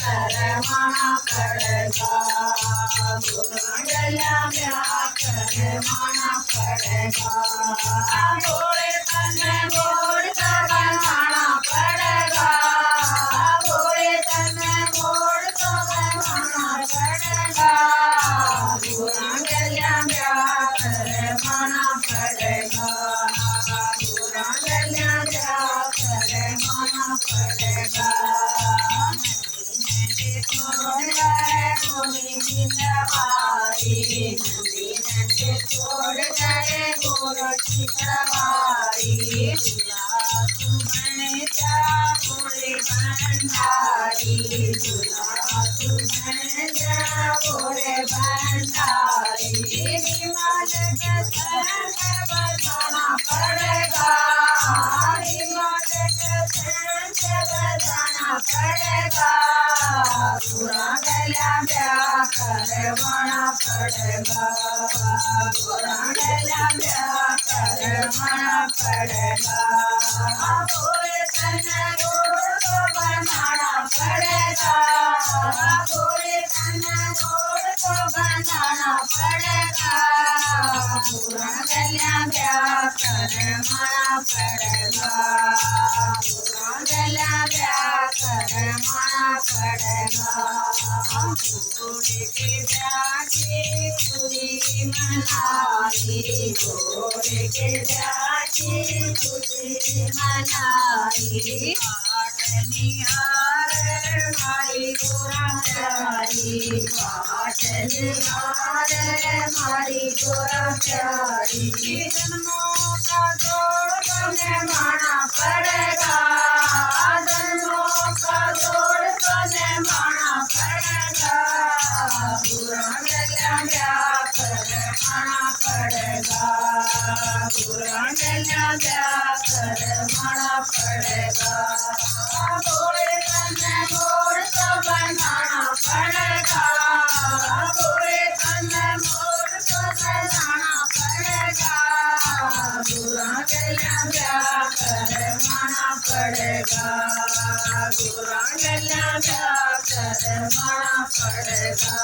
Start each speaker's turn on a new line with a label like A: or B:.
A: करवाना पड़ेगा। गला ब्याह करवाना पड़ेगा। घोड़े तने घोड़ का बनाना पड़ेगा। घोड़े तने घोड़ का बनाना पड़ेगा। गला ब्याह करवाना पड़ेगा। गला ब्याह करवाना पड़ेगा। छोड़ गए गोरी की सवारी, नंदी नंदी छोड़ गए गोरी की सवारी। दूल्हा तू बन जा गोरी भंडारी। दूल्हा तू बन जा गोरे भंडारी। हिमाल के सर बजाना पड़ेगा। हिमाल के सर बजाना पड़ेगा। पूरा गला ब्याह करवाना पड़ेगा। पूरा गला ब्याह करवाना पड़ेगा। गोरे तने गोड़ को बनाना पड़ेगा। गोरे तने गोड़ को बनाना पड़ेगा। पूरा गला ब्याह करवाना पड़ेगा। पूरा गला ब्याह करवाना पड़ेगा। घोड़े के जाके खुशी मनाई। घोड़े के जाके खुशी मनाई। निहार मारी गोरा प्यारी। निहार मारी गोरा प्यारी। जन्मों का जोड़ तुम्हें माना पड़ेगा। जन्मों का जोड़ तुम्हें माना पड़ेगा। पूरा गला ब्याह करवाना पड़ेगा। पूरा गला ब्याह करवाना पड़ेगा। घोड़े तने घोड़ को बनाना पड़ेगा। घोड़े तने घोड़ को बनाना पड़ेगा। पूरा गला ब्याह करवाना पड़ेगा। पूरा गला ब्याह करवाना पड़ेगा।